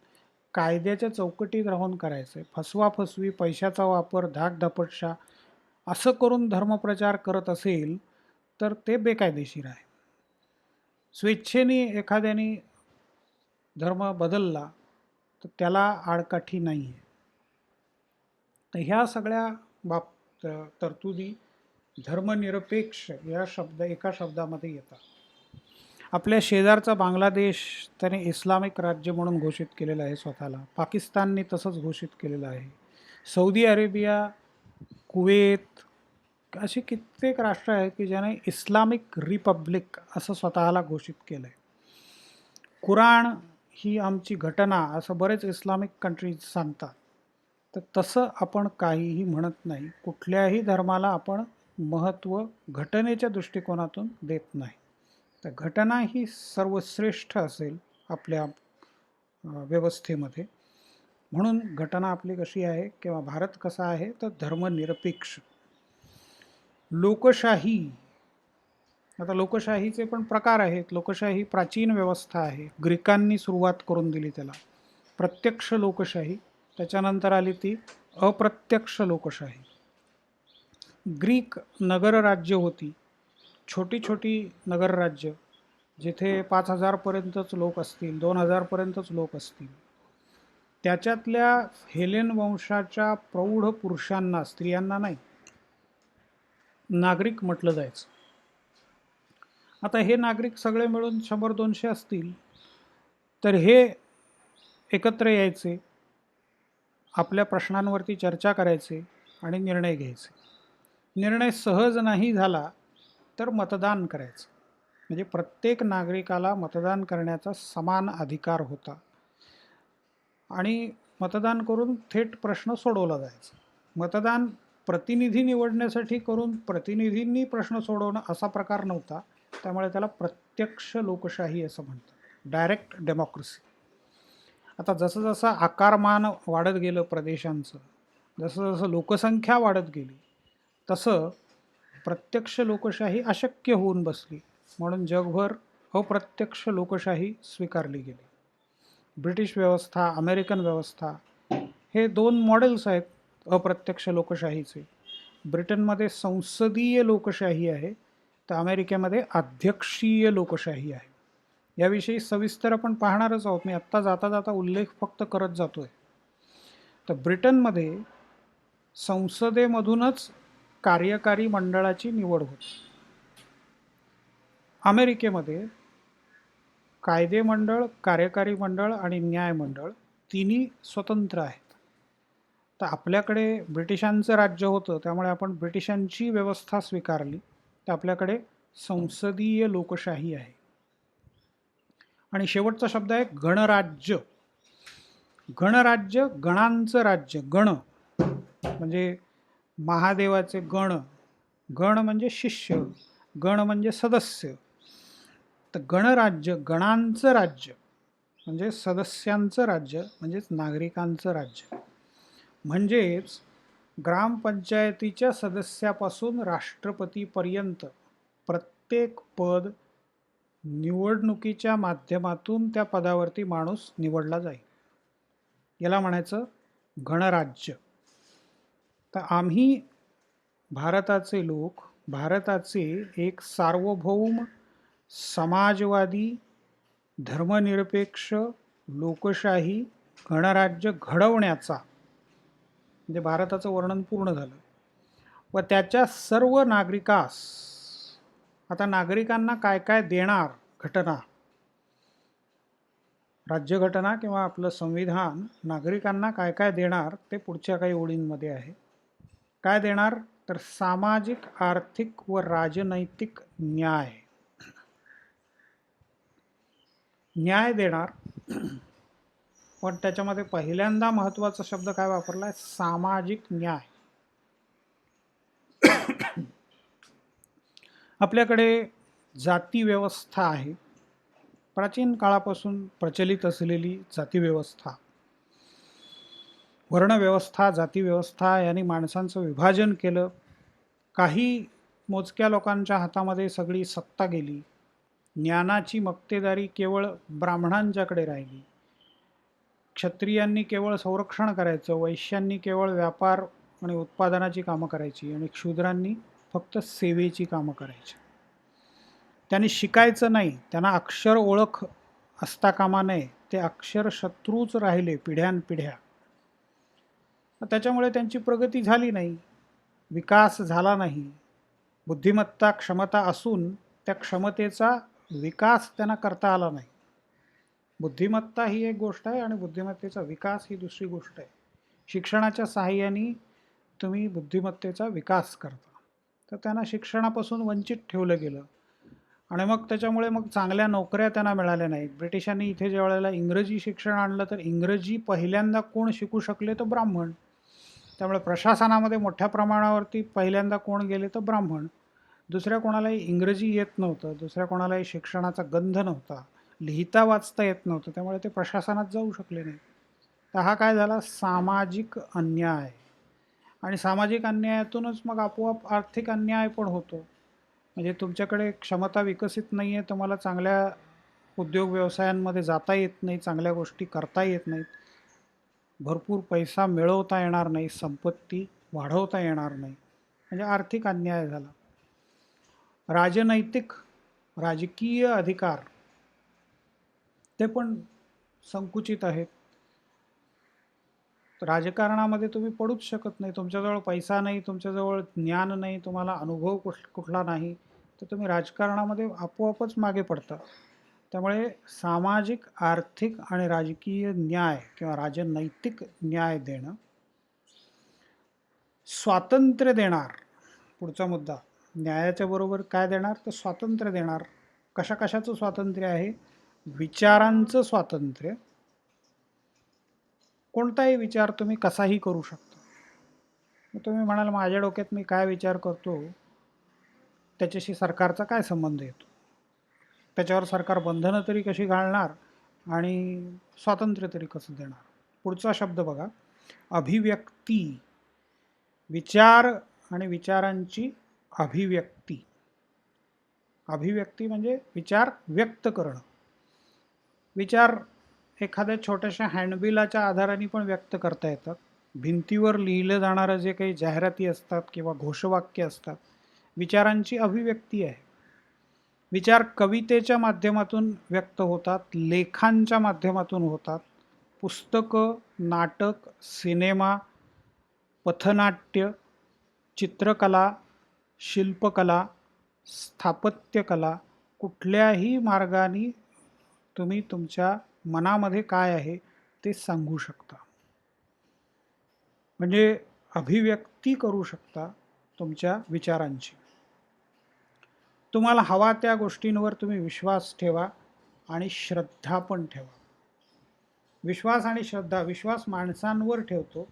कायद्याच्या चौकटीत राहून करायचं आहे. फसवाफसवी, पैशाचा वापर, धाकधपटशा असं करून धर्मप्रचार करत असेल तर ते बेकायदेशीर आहे. स्वेच्छेने एखाद्याने धर्म बदलला तर त्याला आडकाठी नाही आहे. तर ह्या सगळ्या तरतुदी धर्मनिरपेक्ष या एका शब्दामध्ये येतात. आपल्या शेजारचा बांगलादेश त्याने इस्लामिक राज्य म्हणून घोषित केलेलं आहे स्वतःला. पाकिस्तानने तसंच घोषित केलेलं आहे. सौदी अरेबिया, कुवेत अशी कित्येक राष्ट्र आहेत की ज्याने इस्लामिक रिपब्लिक असं स्वतःला घोषित केलं आहे. कुराण ही आमची घटना असं बरेच इस्लामिक कंट्रीज सांगतात. तर तसं आपण काहीही म्हणत नाही. कुठल्याही धर्माला आपण महत्त्व घटनेच्या दृष्टिकोनातून देत नाही. तर घटना ही सर्वश्रेष्ठ असेल आपल्या व्यवस्थेमध्ये. म्हणून घटना आपली कशी आहे किंवा भारत कसा आहे तर धर्मनिरपेक्ष. लोकशाही, आता लोकशाहीचे पण प्रकार आहेत. लोकशाही प्राचीन व्यवस्था आहे. ग्रीकांनी सुरुवात करून दिली त्याला. प्रत्यक्ष लोकशाही, त्याच्यानंतर आली ती अप्रत्यक्ष लोकशाही. ग्रीक नगरराज्य होती, छोटी छोटी नगरराज्य, जिथे 5,000पर्यंतच लोक असतील, 2,000पर्यंतच लोक असतील. त्याच्यातल्या हेलेन वंशाच्या प्रौढ पुरुषांना, स्त्रियांना नाही, नागरिक म्हटलं जायचं. आता हे नागरिक सगळे मिळून 100-200 असतील तर हे एकत्र यायचे, आपल्या प्रश्नांवरती चर्चा करायचे आणि निर्णय घ्यायचे. निर्णय सहज नाही झाला तर मतदान करायचं. म्हणजे प्रत्येक नागरिकाला मतदान करण्याचा समान अधिकार होता आणि मतदान करून थेट प्रश्न सोडवला जायचा. मतदान प्रतिनिधी निवडण्यासाठी करून प्रतिनिधींनी प्रश्न सोडवणं असा प्रकार नव्हता. त्यामुळे त्याला प्रत्यक्ष लोकशाही असं म्हणतात, डायरेक्ट डेमोक्रेसी. आता जसं जसं आकारमान वाढत गेलं प्रदेशांचं, जसं जसं लोकसंख्या वाढत गेली, तसं प्रत्यक्ष लोकशाही अशक्य होऊन बसली. म्हणून जगभर अप्रत्यक्ष लोकशाही स्वीकारली गेली. ब्रिटिश व्यवस्था, अमेरिकन व्यवस्था हे 2 मॉडेल्स आहेत अप्रत्यक्ष लोकशाहीचे. ब्रिटनमध्ये संसदीय लोकशाही आहे, तर अमेरिकेमध्ये अध्यक्षीय लोकशाही आहे. याविषयी सविस्तर आपण पाहणारच आहोत. मी आत्ता जाता जाता उल्लेख फक्त करत जातो आहे. तर ब्रिटनमध्ये संसदेमधूनच कार्यकारी मंडळाची निवड होते. अमेरिकेमध्ये कायदे मंडळ, कार्यकारी मंडळ आणि न्यायमंडळ तिन्ही स्वतंत्र आहेत. तर आपल्याकडे ब्रिटिशांचं राज्य होतं, त्यामुळे आपण ब्रिटिशांची व्यवस्था स्वीकारली. तर आपल्याकडे संसदीय लोकशाही आहे. आणि शेवटचा शब्द आहे गणराज्य. गणराज्य, गणांचं राज्य. गण म्हणजे महादेवाचे गण, गण म्हणजे शिष्य, गण म्हणजे सदस्य. तर गणराज्य, गणांचं राज्य म्हणजे सदस्यांचं राज्य, म्हणजेच नागरिकांचं राज्य. म्हणजेच ग्रामपंचायतीच्या सदस्यापासून राष्ट्रपतीपर्यंत प्रत्येक पद निवडणुकीच्या माध्यमातून त्या पदावरती माणूस निवडला जाईल. याला म्हणायचं गणराज्य. तर आम्ही भारताचे लोक भारताचे एक सार्वभौम, समाजवादी, धर्मनिरपेक्ष, लोकशाही गणराज्य घडवण्याचा, म्हणजे भारताचं वर्णन पूर्ण झालं. व त्याच्या सर्व नागरिकास, आता नागरिकांना काय काय देणार घटना, राज्यघटना किंवा आपलं संविधान नागरिकांना काय काय देणार ते पुढच्या काही ओळींमध्ये आहे. काय देणार तर सामाजिक, आर्थिक व राजनैतिक न्याय. न्याय देणार, पण त्याच्यामध्ये पहिल्यांदा महत्त्वाचा शब्द काय वापरला आहे, सामाजिक न्याय. आपल्याकडे जाती व्यवस्था आहे, प्राचीन काळापासून प्रचलित असलेली जाती व्यवस्था. वर्णव्यवस्था, जाती व्यवस्था यांनी माणसांचं विभाजन केलं. काही मोजक्या लोकांच्या हातामध्ये सगळी सत्ता गेली. ज्ञानाची मक्तेदारी केवळ ब्राह्मणांच्याकडे राहिली. क्षत्रियांनी केवळ संरक्षण करायचं, वैश्यांनी केवळ व्यापार आणि उत्पादनाची कामं करायची आणि शूद्रांनी फक्त सेवेची कामं करायची. त्यांनी शिकायचं नाही, त्यांना अक्षर ओळख असता कामा नये. ते अक्षर शत्रूच राहिले पिढ्यानपिढ्या. त्याच्यामुळे त्यांची प्रगती झाली नाही. विकास झाला नाही, बुद्धिमत्ता क्षमता असून त्या क्षमतेचा विकास त्यांना करता आला नाही. बुद्धिमत्ता ही एक गोष्ट आहे आणि बुद्धिमत्तेचा विकास ही दुसरी गोष्ट आहे. शिक्षणाच्या सहाय्याने तुम्ही बुद्धिमत्तेचा विकास करता, तर त्यांना शिक्षणापासून वंचित ठेवलं गेलं आणि मग त्याच्यामुळे मग चांगल्या नोकऱ्या त्यांना मिळाल्या नाहीत. ब्रिटिशांनी इथे ज्या वेळेला इंग्रजी शिक्षण आणलं तर इंग्रजी पहिल्यांदा कोण शिकू शकले तर ब्राह्मण. त्यामुळे प्रशासनामध्ये मोठ्या प्रमाणावरती पहिल्यांदा कोण गेले तर ब्राह्मण. दुसऱ्या कोणालाही इंग्रजी येत नव्हतं, दुसऱ्या कोणालाही शिक्षणाचा गंध नव्हता, लिहिता वाचता येत नव्हतं, त्यामुळे ते प्रशासनात जाऊ शकले नाही. तर हा काय झाला, सामाजिक अन्याय. आणि सामाजिक अन्यायातूनच मग आपोआप आर्थिक अन्याय पण होतो. म्हणजे तुमच्याकडे क्षमता विकसित नाही आहे, तुम्हाला चांगल्या उद्योग व्यवसायांमध्ये जाता येत नाही, चांगल्या गोष्टी करता येत नाहीत, भरपूर पैसा मिळवता येणार नाही, संपत्ती वाढवता येणार नाही, म्हणजे आर्थिक अन्याय झाला. राजनैतिक राजकीय अधिकार ते पण संकुचित आहेत. राजकारणामध्ये तुम्ही पडूच शकत नाही, तुमच्याजवळ पैसा नाही, तुमच्याजवळ ज्ञान नाही, तुम्हाला अनुभव कुठला नाही, तर तुम्ही राजकारणामध्ये आपोआपच मागे पडता. त्यामुळे सामाजिक आर्थिक आणि राजकीय न्याय किंवा राजनैतिक न्याय देणं. स्वातंत्र्य देणार, पुढचा मुद्दा, न्यायाच्या बरोबर काय देणार तर स्वातंत्र्य देणार. कशा कशाचं स्वातंत्र्य आहे, विचारांचं स्वातंत्र्य. कोणताही विचार तुम्ही कसाही करू शकता. मग तुम्ही म्हणाल माझ्या डोक्यात मी काय विचार करतो त्याच्याशी सरकारचा काय संबंध येतो, त्याच्यावर सरकार बंधनं तरी कशी घालणार आणि स्वातंत्र्य तरी कसं देणार. पुढचा शब्द बघा, अभिव्यक्ती. विचार आणि विचारांची अभिव्यक्ती. अभिव्यक्ती म्हणजे विचार व्यक्त करणं. विचार एखाद्या छोट्याशा हँडबिलाच्या आधाराने पण व्यक्त करता येतात. भिंतीवर लिहिलं जाणारं जे काही जाहिराती असतात किंवा घोषवाक्य असतात, विचारांची अभिव्यक्ती आहे. विचार कवितेच्या माध्यमातून व्यक्त होतात, लेखांच्या माध्यमातून होतात, पुस्तकं, नाटक, सिनेमा, पथनाट्य, चित्रकला, शिल्पकला, स्थापत्यकला, कुठल्याही मार्गाने तुम्ही तुमच्या मनामध्ये काय आहे ते सांगू शकता. म्हणजे अभिव्यक्ती करू शकता तुमच्या विचारांची. तुम्हाला हवा त्या गोष्टींवर तुम्ही विश्वास ठेवा आणि श्रद्धा पण ठेवा. विश्वास आणि श्रद्धा, विश्वास माणसांवर ठेवतो,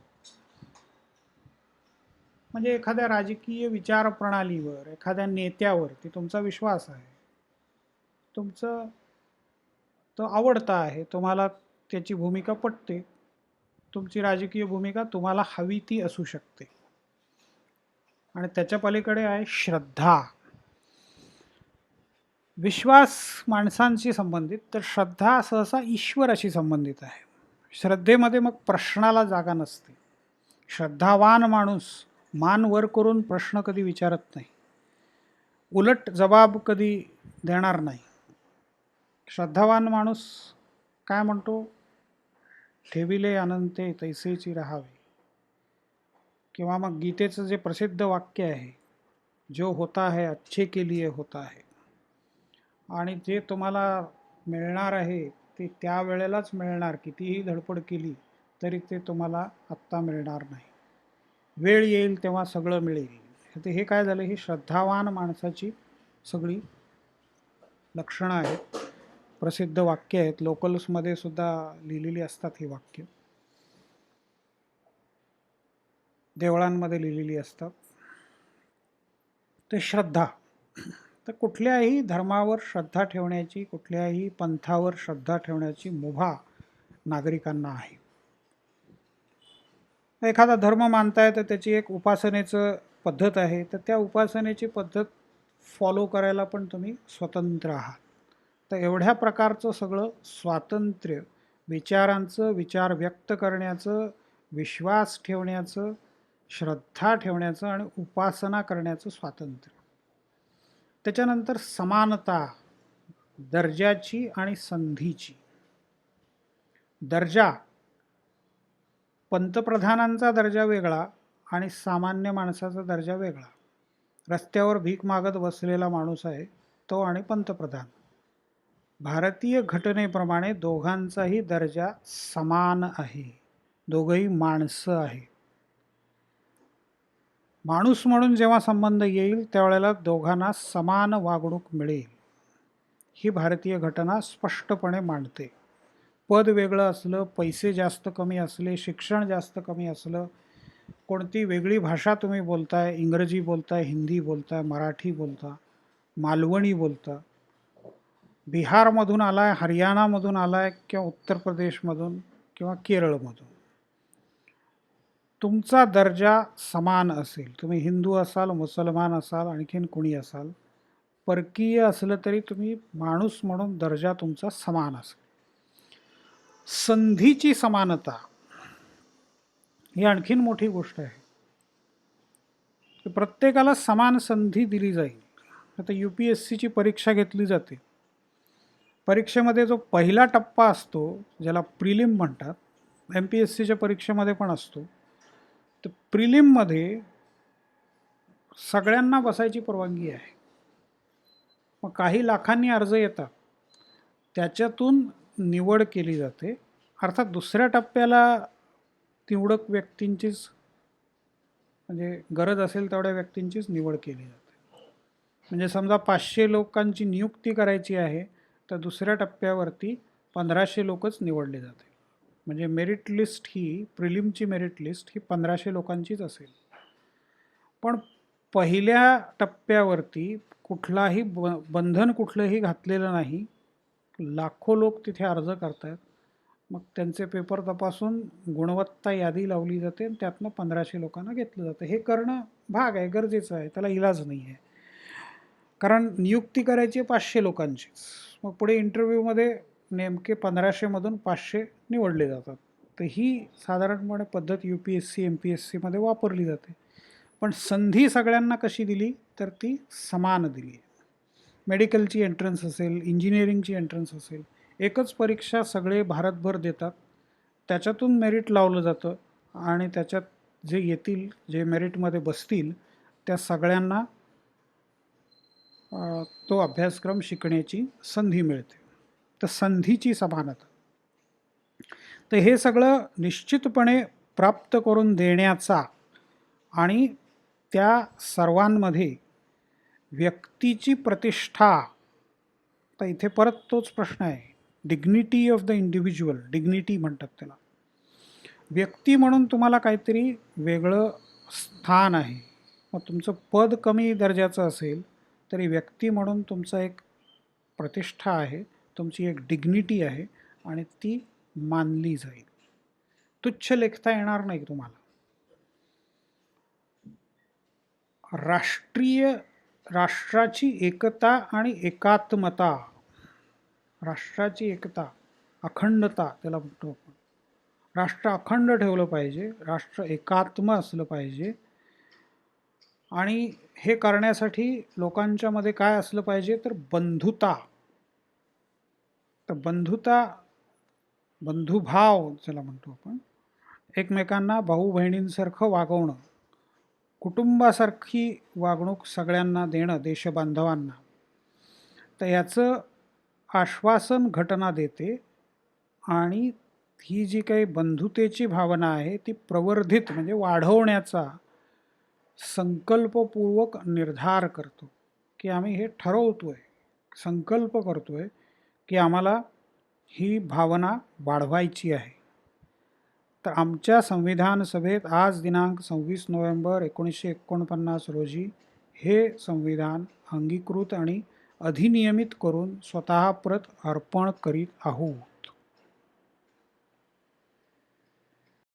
म्हणजे एखाद्या राजकीय विचार प्रणालीवर, एखाद्या नेत्यावरती तुमचा विश्वास आहे, तुमचं तो आवडता आहे, तुम्हाला त्याची भूमिका पटते, तुमची राजकीय भूमिका तुम्हाला हवी ती असू शकते. आणि त्याच्या पलीकडे आहे श्रद्धा. विश्वास माणसांशी संबंधित, तर श्रद्धा सहसा ईश्वराशी संबंधित आहे. श्रद्धेमध्ये मग प्रश्नाला जागा नसते. श्रद्धावान माणूस मान वर करून प्रश्न कधी विचारत नाही, उलट जबाब कधी देणार नाही. श्रद्धावान माणूस काय म्हणतो, ठेविले अनंते तैसेची राहावे. किंवा मग गीतेचं जे प्रसिद्ध वाक्य आहे, जो होता है अच्छे के लिए होता है, आणि जे तुम्हाला मिळणार आहे ते त्या वेळेलाच मिळणार, कितीही धडपड केली तरी ते तुम्हाला आत्ता मिळणार नाही, वेळ येईल तेव्हा सगळं मिळेल. ते हे काय झालं, ही श्रद्धावान माणसाची सगळी लक्षणं आहेत. प्रसिद्ध वाक्य आहेत, लोकल्समध्ये सुद्धा लिहिलेली असतात ही वाक्य, देवळांमध्ये लिहिलेली असतात. ते श्रद्धा. तर कुठल्याही धर्मावर श्रद्धा ठेवण्याची, कुठल्याही पंथावर श्रद्धा ठेवण्याची मुभा नागरिकांना आहे. एखादा धर्म मानताय तर त्याची एक उपासनेचं पद्धत आहे, तर त्या उपासनेची पद्धत फॉलो करायला पण तुम्ही स्वतंत्र आहात. तर एवढ्या प्रकारचं सगळं स्वातंत्र्य, विचारांचं, विचार व्यक्त करण्याचं, विश्वास ठेवण्याचं, श्रद्धा ठेवण्याचं आणि उपासना करण्याचं स्वातंत्र्य. त्याच्यानंतर समानता, दर्जाची आणि संधीची. दर्जा, पंतप्रधानांचा दर्जा वेगळा आणि सामान्य माणसाचा दर्जा वेगळा. रस्त्यावर भीक मागत बसलेला माणूस आहे तो आणि पंतप्रधान. भारतीय घटनेप्रमाणे दोघांचाही दर्जा समान आहे. दोघंही माणसं आहे. माणूस म्हणून जेव्हा संबंध येईल त्यावेळेला दोघांना समान वागणूक मिळेल, ही भारतीय घटना स्पष्टपणे मांडते. पद वेगळं असलं, पैसे जास्त कमी असले, शिक्षण जास्त कमी असलं, कोणती वेगळी भाषा तुम्ही बोलताय, इंग्रजी बोलताय, हिंदी बोलताय, मराठी बोलता, मालवणी बोलता, बिहारमधून आलाय, हरियाणामधून आलाय किंवा उत्तर प्रदेशमधून किंवा केरळमधून, तुमचा दर्जा समान असेल. तुम्ही हिंदू असाल, मुसलमान असाल, आणखीन कुणी असाल, परकीय असलं तरी तुम्ही माणूस म्हणून दर्जा तुमचा समान असेल. संधीची समानता ही आणखीन मोठी गोष्ट आहे. प्रत्येकाला समान संधी दिली जाईल. आता UPSCची परीक्षा घेतली जाते. परीक्षेमध्ये जो पहिला टप्पा असतो ज्याला प्रिलिम म्हणतात, MPSCच्या परीक्षेमध्ये पण असतो, तर प्रिलिममध्ये सगळ्यांना बसायची परवानगी आहे. मग काही लाखांनी अर्ज येतात, त्याच्यातून निवड केली जाते. अर्थात दुसऱ्या टप्प्याला निवडक व्यक्तींचीच, म्हणजे गरज असेल तेवढ्या व्यक्तींचीच निवड केली जाते. म्हणजे समजा 500 लोकांची नियुक्ती करायची आहे तर दुसऱ्या टप्प्यावरती 1500 लोकच निवडले जाते. म्हणजे मेरिट लिस्ट ही, प्रिलिमची मेरिट लिस्ट ही 1500 लोकांचीच असेल. पण पहिल्या टप्प्यावरती कुठलाही बंधन कुठलंही घातलेलं नाही. लाखो लोक तिथे अर्ज करत आहेत. मग त्यांचे पेपर तपासून गुणवत्ता यादी लावली जाते आणि त्यातनं 1500 लोकांना घेतलं जातं. हे करणं भाग आहे, गरजेचं आहे, त्याला इलाज नाही आहे. कारण नियुक्ती करायची 500 लोकांचीच. मग पुढे इंटरव्ह्यूमध्ये नेमके 1500मधून 500 निवडले जातात. तर ही साधारणपणे पद्धत UPSC MPSCमध्ये वापरली जाते. पण संधी सगळ्यांना कशी दिली तर ती समान दिली. मेडिकलची एंट्रन्स असेल, इंजिनिअरिंगची एंट्रन्स असेल, एकच परीक्षा सगळे भारतभर देतात, त्याच्यातून मेरिट लावलं जातं आणि त्याच्यात जे येतील, जे मेरिटमध्ये बसतील, त्या सगळ्यांना तो अभ्यासक्रम शिकण्याची संधी मिळते. तर संधीची समानता. तर हे सगळं निश्चितपणे प्राप्त करून देण्याचा आणि त्या सर्वांमध्ये व्यक्तीची प्रतिष्ठा. तर इथे परत तोच प्रश्न आहे, dignity of the individual, dignity म्हणतात त्याला. व्यक्ती म्हणून तुम्हाला काहीतरी वेगळं स्थान आहे. मग तुमचं पद कमी दर्जाचं असेल तरी व्यक्ती म्हणून तुमचा एक प्रतिष्ठा आहे, तुमची एक डिग्निटी आहे आणि ती मानली जाईल. तुच्छ लेखता येणार नाही तुम्हाला. राष्ट्राची एकता आणि एकात्मता, राष्ट्राची एकता, अखंडता त्याला म्हणतो आपण. राष्ट्र अखंड ठेवलं पाहिजे, राष्ट्र एकात्म असलं पाहिजे. आणि हे करण्यासाठी लोकांच्यामध्ये काय असलं पाहिजे तर बंधुता. तर बंधुता, बंधुभाव ज्याला म्हणतो आपण, एकमेकांना भाऊ बहिणींसारखं वागवणं, कुटुंबासारखी वागणूक सगळ्यांना देणं देशबांधवांना. तर याचं आश्वासन घटना देते आणि ही जी काही बंधुतेची भावना आहे ती प्रवर्धित म्हणजे वाढवण्याचा संकल्पपूर्वक निर्धार करतो, की आम्ही हे ठरवतोय, संकल्प करतोय की आम्हाला ही भावना वाढवायची आहे. तर आमच्या संविधान सभेत आज दिनांक 26 नोव्हेंबर 1949 रोजी हे संविधान अंगीकृत आणि अधिनियमित करून स्वतः प्रत अर्पण करीत आहोत.